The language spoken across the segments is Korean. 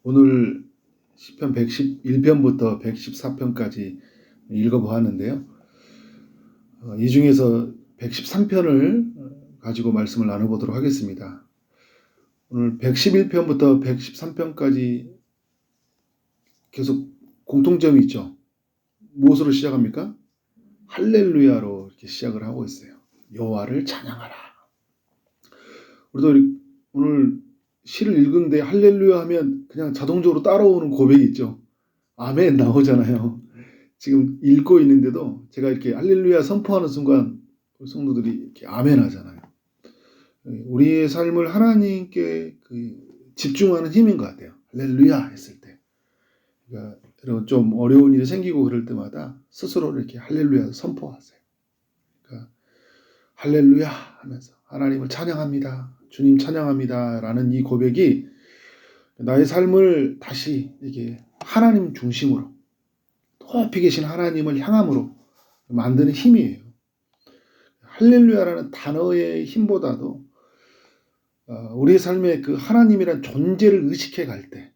오늘 시편 111편부터 114편까지 읽어보았는데요. 이 중에서 113편을 가지고 말씀을 나눠보도록 하겠습니다. 오늘 111편부터 113편까지 계속 공통점이 있죠. 무엇으로 시작합니까? 할렐루야로 이렇게 시작을 하고 있어요. 여호와를 찬양하라. 우리도 오늘 시를 읽은데 할렐루야 하면 그냥 자동적으로 따라오는 고백이 있죠. 아멘 나오잖아요. 지금 읽고 있는데도 제가 이렇게 할렐루야 선포하는 순간 성도들이 이렇게 아멘 하잖아요. 우리의 삶을 하나님께 집중하는 힘인 것 같아요. 할렐루야 했을 때. 그러니까 여러분 좀 어려운 일이 생기고 그럴 때마다 스스로 이렇게 할렐루야 선포하세요. 그러니까 할렐루야 하면서 하나님을 찬양합니다. 주님 찬양합니다. 라는 이 고백이 나의 삶을 다시 이게 하나님 중심으로 높이 계신 하나님을 향함으로 만드는 힘이에요. 할렐루야라는 단어의 힘보다도 우리의 삶에 그 하나님이란 존재를 의식해 갈 때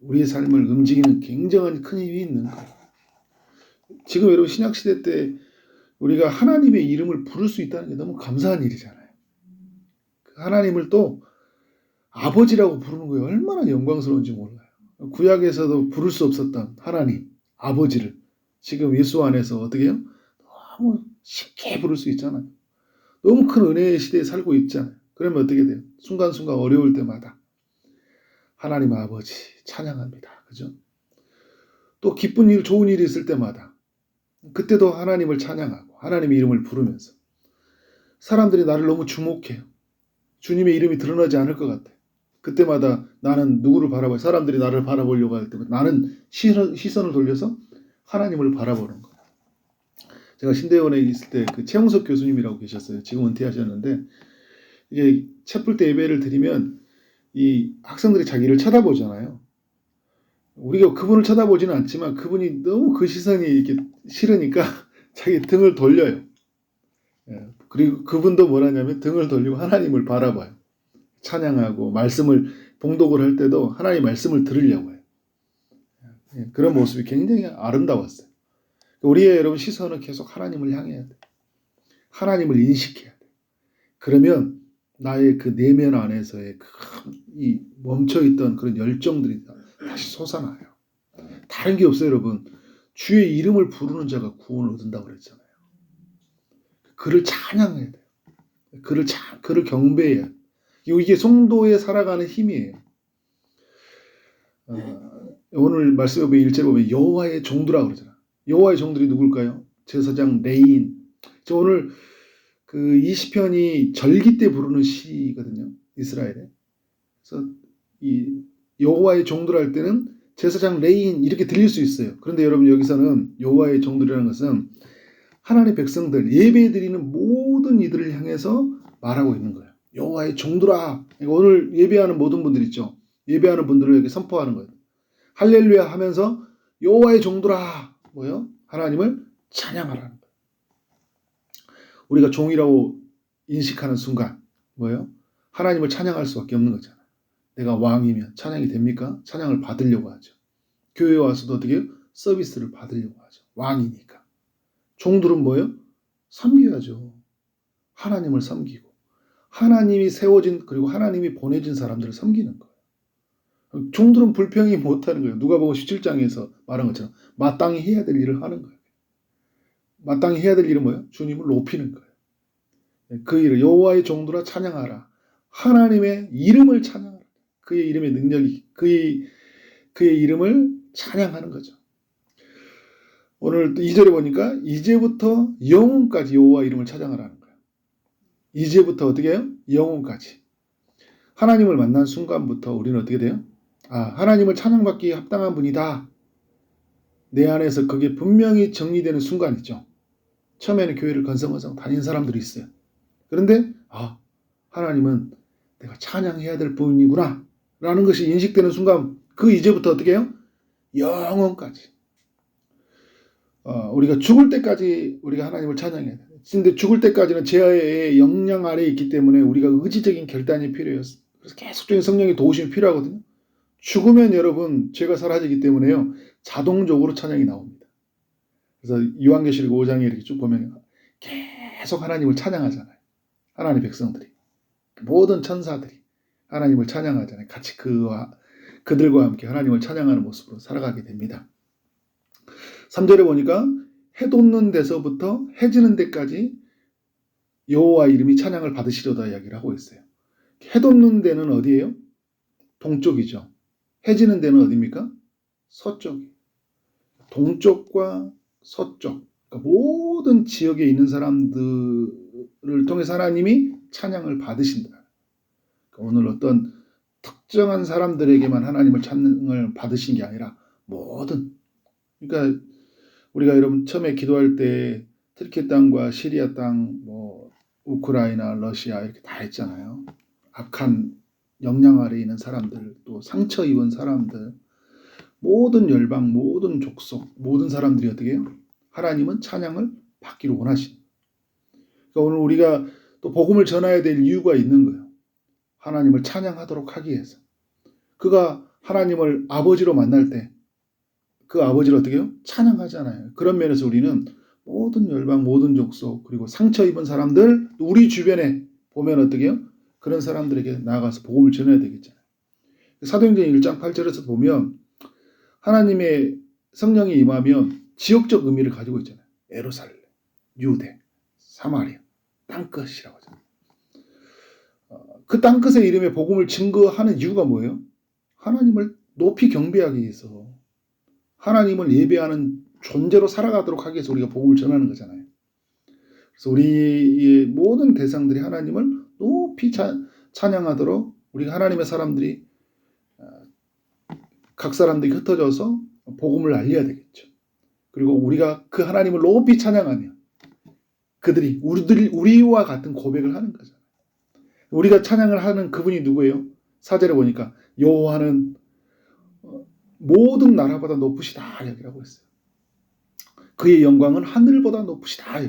우리의 삶을 움직이는 굉장한 큰 힘이 있는 거예요. 지금 여러분 신약시대 때 우리가 하나님의 이름을 부를 수 있다는 게 너무 감사한 일이잖아요. 하나님을 또 아버지라고 부르는 거예요. 얼마나 영광스러운지 몰라요. 구약에서도 부를 수 없었던 하나님, 아버지를 지금 예수 안에서 어떻게 해요? 너무 쉽게 부를 수 있잖아요. 너무 큰 은혜의 시대에 살고 있잖아요. 그러면 어떻게 돼요? 순간순간 어려울 때마다 하나님 아버지 찬양합니다. 그죠? 또 기쁜 일, 좋은 일이 있을 때마다 그때도 하나님을 찬양하고 하나님의 이름을 부르면서 사람들이 나를 너무 주목해요. 주님의 이름이 드러나지 않을 것 같아요. 그때마다 나는 누구를 바라봐요? 사람들이 나를 바라보려고 할 때마다 나는 시선을 돌려서 하나님을 바라보는 거예요. 제가 신대원에 있을 때 그 최홍석 교수님이라고 계셨어요. 지금 은퇴하셨는데 이게 채플 때 예배를 드리면 이 학생들이 자기를 쳐다보잖아요. 우리가 그분을 쳐다보지는 않지만 그분이 너무 그 시선이 이렇게 싫으니까 자기 등을 돌려요. 그리고 그분도 뭐라냐면 등을 돌리고 하나님을 바라봐요. 찬양하고 말씀을 봉독을 할 때도 하나님의 말씀을 들으려고 해요. 그런 모습이 굉장히 아름다웠어요. 우리의 여러분 시선은 계속 하나님을 향해야 돼요. 하나님을 인식해야 돼요. 그러면 나의 그 내면 안에서의 이 멈춰있던 그런 열정들이 다시 솟아나요. 다른 게 없어요, 여러분. 주의 이름을 부르는 자가 구원을 얻는다고 그랬잖아요. 그를 찬양해야 돼요. 그를 경배해야 돼요. 이게 성도의 살아가는 힘이에요. 오늘 말씀에 보면 1절에 보면 여호와의 종들이라고 그러잖아요. 여호와의 종들이 누굴까요? 제사장 레인. 오늘 그 이 시편이 절기 때 부르는 시거든요. 이스라엘에. 그래서 이 여호와의 종들 할 때는 제사장 레인 이렇게 들릴 수 있어요. 그런데 여러분 여기서는 여호와의 종들이라는 것은 하나님의 백성들 예배드리는 모든 이들을 향해서 말하고 있는 거예요. 여호와의 종들아. 오늘 예배하는 모든 분들 있죠. 예배하는 분들을 여기 선포하는 거예요. 할렐루야 하면서 여호와의 종들아. 뭐요? 하나님을 찬양하라는 거예요. 우리가 종이라고 인식하는 순간 뭐예요? 하나님을 찬양할 수밖에 없는 거잖아요. 내가 왕이면 찬양이 됩니까? 찬양을 받으려고 하죠. 교회에 와서도 어떻게 해요? 서비스를 받으려고 하죠. 왕이니까. 종들은 뭐예요? 섬겨야죠. 하나님을 섬기고 하나님이 세워진 그리고 하나님이 보내진 사람들을 섬기는 거예요. 종들은 불평이 못하는 거예요. 누가복음 17장에서 말한 것처럼 마땅히 해야 될 일을 하는 거예요. 마땅히 해야 될 일은 뭐예요? 주님을 높이는 거예요. 그 일을 여호와의 종들아 찬양하라. 하나님의 이름을 찬양하라. 그의 이름의 능력이 그의 이름을 찬양하는 거죠. 오늘 2절에 보니까 이제부터 영혼까지 여호와 이름을 찬양하라는 거예요. 이제부터 어떻게 해요? 영혼까지. 하나님을 만난 순간부터 우리는 어떻게 돼요? 하나님을 찬양받기에 합당한 분이다. 내 안에서 그게 분명히 정리되는 순간이죠. 처음에는 교회를 건성건성 다니는 사람들이 있어요. 그런데 하나님은 내가 찬양해야 될 분이구나 라는 것이 인식되는 순간 그 이제부터 어떻게 해요? 영혼까지. 우리가 죽을 때까지 우리가 하나님을 찬양해야 돼요. 근데 죽을 때까지는 죄의 영향 아래에 있기 때문에 우리가 의지적인 결단이 필요해요. 그래서 계속적인 성령의 도우심이 필요하거든요. 죽으면 여러분 죄가 사라지기 때문에요. 자동적으로 찬양이 나옵니다. 그래서 요한계시록 5장에 이렇게 쭉 보면 계속 하나님을 찬양하잖아요. 하나님의 백성들이. 모든 천사들이 하나님을 찬양하잖아요. 같이 그들과 함께 하나님을 찬양하는 모습으로 살아가게 됩니다. 3절에 보니까 해 돋는 데서부터 해 지는 데까지 여호와 이름이 찬양을 받으시려다 이야기를 하고 있어요. 해 돋는 데는 어디예요? 동쪽이죠. 해 지는 데는 어디입니까? 서쪽이에요. 동쪽과 서쪽, 그러니까 모든 지역에 있는 사람들을 통해서 하나님이 찬양을 받으신다. 그러니까 오늘 어떤 특정한 사람들에게만 하나님을 찬양을 받으신 게 아니라 모든, 그러니까 우리가 여러분 처음에 기도할 때 터키 땅과 시리아 땅, 뭐 우크라이나, 러시아 이렇게 다 했잖아요. 악한 영향 아래 있는 사람들, 또 상처 입은 사람들, 모든 열방, 모든 족속, 모든 사람들이 어떻게 해요? 하나님은 찬양을 받기를 원하신. 그러니까 오늘 우리가 또 복음을 전해야 될 이유가 있는 거예요. 하나님을 찬양하도록 하기 위해서. 그가 하나님을 아버지로 만날 때 그 아버지를 어떻게 해요? 찬양하잖아요. 그런 면에서 우리는 모든 열방, 모든 족속, 그리고 상처 입은 사람들, 우리 주변에 보면 어떻게 해요? 그런 사람들에게 나아가서 복음을 전해야 되겠잖아요. 사도행전 1장 8절에서 보면 하나님의 성령이 임하면 지역적 의미를 가지고 있잖아요. 예루살렘, 유대, 사마리아, 땅끝이라고 하잖아요. 그 땅끝의 이름에 복음을 증거하는 이유가 뭐예요? 하나님을 높이 경배하기 위해서, 하나님을 예배하는 존재로 살아가도록 하기 위해서 우리가 복음을 전하는 거잖아요. 그래서 우리의 모든 대상들이 하나님을 높이 찬양하도록 우리가 하나님의 사람들이, 각 사람들이 흩어져서 복음을 알려야 되겠죠. 그리고 우리가 그 하나님을 높이 찬양하면 그들이 우리와 같은 고백을 하는 거잖아요. 우리가 찬양을 하는 그분이 누구예요? 4절에 보니까 여호와는 모든 나라보다 높으시다 이야기를 하고 있어요. 그의 영광은 하늘보다 높으시다.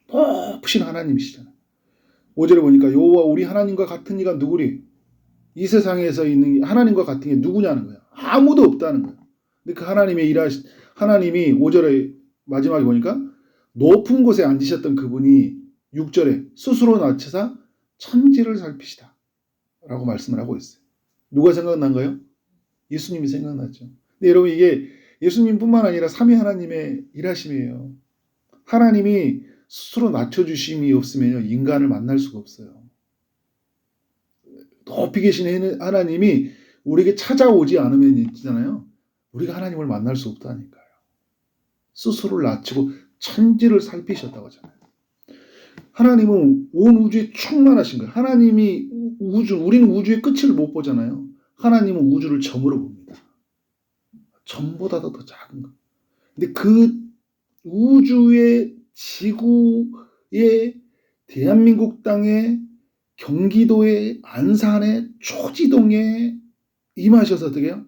높으신 하나님이시잖아요. 5절에 보니까 여호와 우리 하나님과 같은 이가 누구리? 이 세상에서 있는 하나님과 같은 게 누구냐는 거예요. 아무도 없다는 거예요. 근데 그 하나님이 5절에 마지막에 보니까 높은 곳에 앉으셨던 그분이 6절에 스스로 낮추사 천지를 살피시다 라고 말씀을 하고 있어요. 누가 생각난가요? 예수님이 생각났죠. 근데 여러분 이게 예수님뿐만 아니라 삼위 하나님의 일하심이에요. 하나님이 스스로 낮춰주심이 없으면 인간을 만날 수가 없어요. 높이 계신 하나님이 우리에게 찾아오지 않으면 있잖아요. 우리가 하나님을 만날 수 없다니까요. 스스로를 낮추고 천지를 살피셨다고 하잖아요. 하나님은 온 우주에 충만하신 거예요. 하나님이 우리는 우주의 끝을 못 보잖아요. 하나님은 우주를 점으로 봅니다. 점보다도 더 작은 거. 근데 그 우주의 지구의 대한민국 땅에 경기도의 안산의 초지동에 임하셔서 어떻게 해요?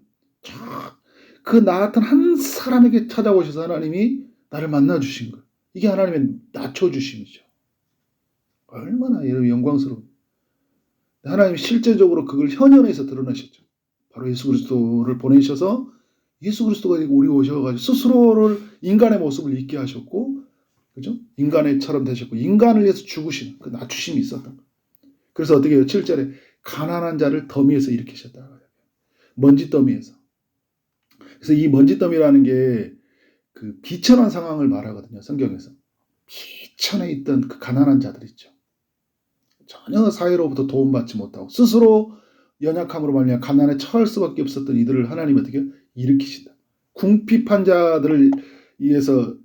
그 나 같은 한 사람에게 찾아오셔서 하나님이 나를 만나주신 거예요. 이게 하나님의 낮춰주심이죠. 얼마나 영광스러워. 하나님이 실제적으로 그걸 현현에서 드러내셨죠. 바로 예수 그리스도를 보내셔서 예수 그리스도가 우리 오셔가지고 스스로를 인간의 모습을 잊게 하셨고, 그죠? 인간처럼 되셨고, 인간을 위해서 죽으신 그 낮추심이 있었던 거예요. 그래서 어떻게 해요? 7절에 가난한 자를 더미에서 일으키셨다. 먼지 더미에서. 그래서 이 먼지 더미라는 게 그 비천한 상황을 말하거든요. 성경에서. 비천에 있던 그 가난한 자들 있죠. 전혀 사회로부터 도움받지 못하고 스스로 연약함으로 말미암아 가난에 처할 수밖에 없었던 이들을 하나님이 어떻게 일으키신다. 궁핍한 자들을 위해서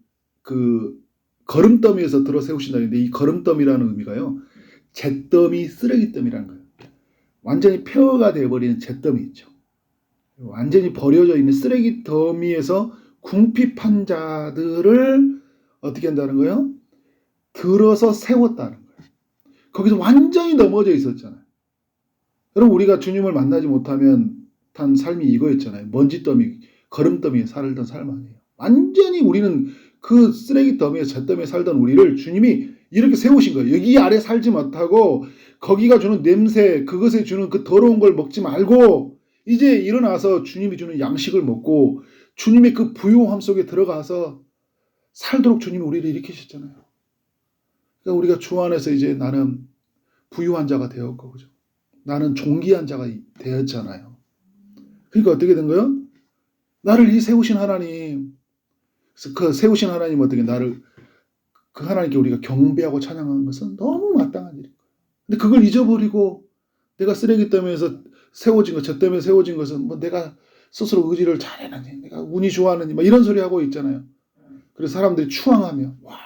그 거름더미에서 들어 세우신다는데, 이 거름더미라는 의미가요, 잿더미, 쓰레기더미라는 거예요. 완전히 폐허가 되어버리는 잿더미 있죠. 완전히 버려져 있는 쓰레기 더미에서 궁핍한 자들을 어떻게 한다는 거예요? 들어서 세웠다는 거예요. 거기서 완전히 넘어져 있었잖아요. 여러분 우리가 주님을 만나지 못하면 단 삶이 이거였잖아요. 먼지더미, 거름더미에 살던 삶 아니에요. 완전히 우리는 그 쓰레기 더미에 잿더미에 살던 우리를 주님이 이렇게 세우신 거예요. 여기 아래 살지 못하고 거기가 주는 냄새, 그것에 주는 그 더러운 걸 먹지 말고 이제 일어나서 주님이 주는 양식을 먹고 주님의 그 부요함 속에 들어가서 살도록 주님이 우리를 일으키셨잖아요. 그러니까 우리가 주 안에서 이제 나는 부유한 자가 되었고, 그죠? 나는 존귀한 자가 되었잖아요. 그러니까 어떻게 된 거예요? 나를 이 세우신 하나님, 그 세우신 하나님 어떻게 나를 그 하나님께 우리가 경배하고 찬양하는 것은 너무 마땅한 일인 거예요. 근데 그걸 잊어버리고 내가 쓰레기 때문에 세워진 것, 저 때문에 세워진 것은 뭐 내가 스스로 의지를 잘해놨니, 내가 운이 좋아하느니, 막 이런 소리 하고 있잖아요. 그래서 사람들이 추앙하며, 와,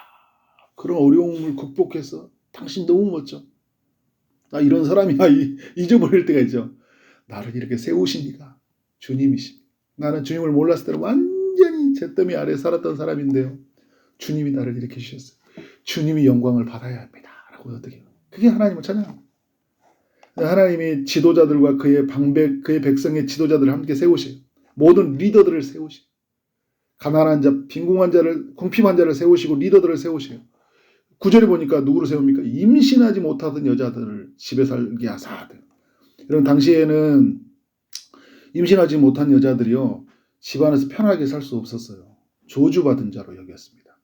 그런 어려움을 극복해서 당신 너무 멋져. 나 이런 사람이야. 잊어버릴 때가 있죠. 나를 이렇게 세우신 이가 주님이십니다. 나는 주님을 몰랐을 때는 완전히 잿더미 아래 살았던 사람인데요. 주님이 나를 이렇게 주셨어요. 주님이 영광을 받아야 합니다. 라고 어떻게 해요? 그게 하나님을 찬양합니다. 하나님이 지도자들과 그의 백성의 지도자들을 함께 세우셔요. 모든 리더들을 세우셔요. 가난한 자, 빈궁한 자를, 궁핍한 자를 세우시고 리더들을 세우셔요. 9절에 보니까 누구를 세웁니까? 임신하지 못하던 여자들을 집에 살게 하사하되. 여러분, 당시에는 임신하지 못한 여자들이요, 집안에서 편하게 살 수 없었어요. 저주받은 자로 여겼습니다.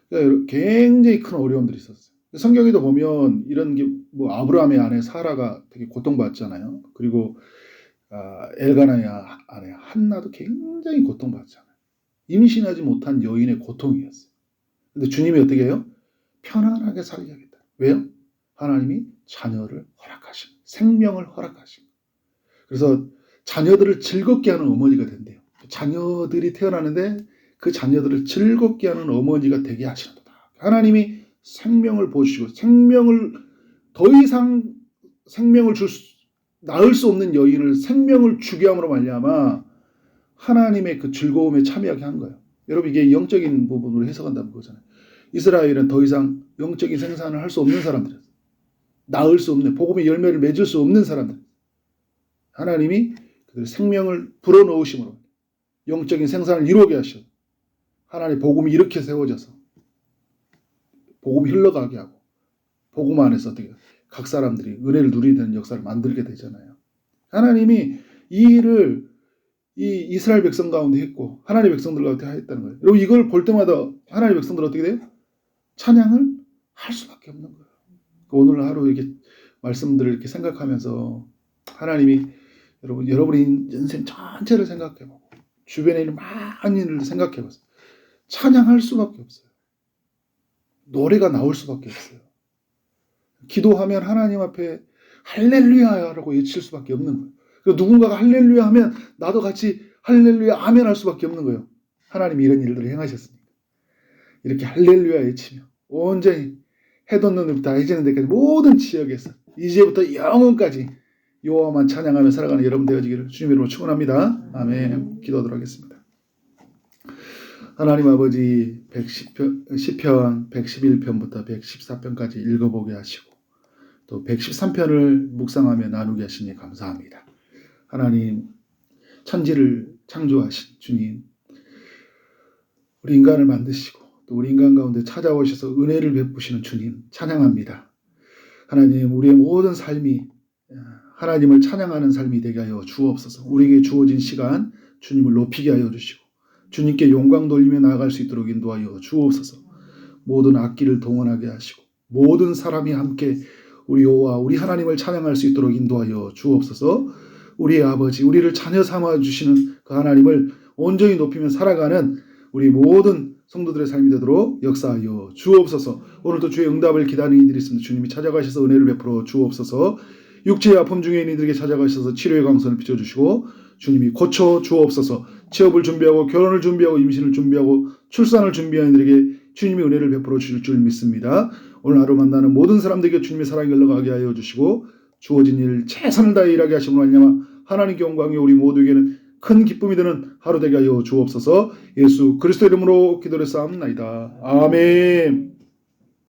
그러니까 굉장히 큰 어려움들이 있었어요. 성경에도 보면 이런 게 뭐 아브라함의 아내 사라가 되게 고통받잖아요. 그리고 엘가나의 아내 한나도 굉장히 고통받잖아요. 임신하지 못한 여인의 고통이었어요. 근데 주님이 어떻게 해요? 편안하게 살게 하겠다. 왜요? 하나님이 자녀를 허락하신, 생명을 허락하신. 그래서 자녀들을 즐겁게 하는 어머니가 된대요. 자녀들이 태어나는데 그 자녀들을 즐겁게 하는 어머니가 되게 하시는도다. 하나님이 생명을 보시고 더 이상 생명을 낳을 수 없는 여인을 생명을 주게 함으로 말미암아 하나님의 그 즐거움에 참여하게 한 거예요. 여러분, 이게 영적인 부분으로 해석한다는 거잖아요. 이스라엘은 더 이상 영적인 생산을 할 수 없는 사람들이었어요. 낳을 수 없는, 복음의 열매를 맺을 수 없는 사람들. 하나님이 그들의 생명을 불어넣으심으로 영적인 생산을 이루게 하셔. 하나님의 복음이 이렇게 세워져서 복음이 흘러가게 하고 복음 안에서 어떻게 각 사람들이 은혜를 누리게 되는 역사를 만들게 되잖아요. 하나님이 이 일을 이 이스라엘 백성 가운데 했고 하나님의 백성들 가운데 했다는 거예요. 여러분, 이걸 볼 때마다 하나님의 백성들 어떻게 돼요? 찬양을 할 수밖에 없는 거예요. 오늘 하루 이렇게 말씀들을 이렇게 생각하면서 하나님이 여러분의 인생 전체를 생각해보고 주변에 있는 많은 일을 생각해보세요. 찬양할 수밖에 없어요. 노래가 나올 수밖에 없어요. 기도하면 하나님 앞에 할렐루야라고 외칠 수밖에 없는 거예요. 그리고 누군가가 할렐루야 하면 나도 같이 할렐루야 아멘 할 수밖에 없는 거예요. 하나님이 이런 일들을 행하셨으니까. 이렇게 할렐루야 외치며 온전히 해 돋는 눈부터 해지는 데까지 모든 지역에서 이제부터 영원까지 여호와만 찬양하며 살아가는 여러분 되어지기를 주님의 이름으로 축원합니다. 아멘. 기도하도록 하겠습니다. 하나님 아버지, 10편, 111편부터 114편까지 읽어보게 하시고 또 113편을 묵상하며 나누게 하시니 감사합니다. 하나님, 천지를 창조하신 주님, 우리 인간을 만드시고 또 우리 인간 가운데 찾아오셔서 은혜를 베푸시는 주님 찬양합니다. 하나님, 우리의 모든 삶이 하나님을 찬양하는 삶이 되게 하여 주옵소서. 우리에게 주어진 시간 주님을 높이게 하여 주시고 주님께 영광 돌리며 나아갈 수 있도록 인도하여 주옵소서. 모든 악기를 동원하게 하시고 모든 사람이 함께 우리 여호와 우리 하나님을 찬양할 수 있도록 인도하여 주옵소서. 우리의 아버지, 우리를 자녀 삼아 주시는 그 하나님을 온전히 높이며 살아가는 우리 모든 성도들의 삶이 되도록 역사하여 주옵소서. 오늘도 주의 응답을 기다리는 이들이 있습니다. 주님이 찾아가셔서 은혜를 베풀어 주옵소서. 육체의 아픔 중에 있는 이들에게 찾아가셔서 치료의 광선을 비춰주시고 주님이 고쳐 주옵소서. 취업을 준비하고 결혼을 준비하고 임신을 준비하고 출산을 준비하는 이들에게 주님이 은혜를 베풀어 주실 줄 믿습니다. 오늘 하루 만나는 모든 사람들에게 주님의 사랑이 흘러가게 하여 주시고 주어진 일 최선을 다해 일하게 하심으로 말미암아 하나님께 영광이 우리 모두에게는 큰 기쁨이 되는 하루 되게 하여 주옵소서. 예수 그리스도 이름으로 기도를 쌓옵나이다. 아멘.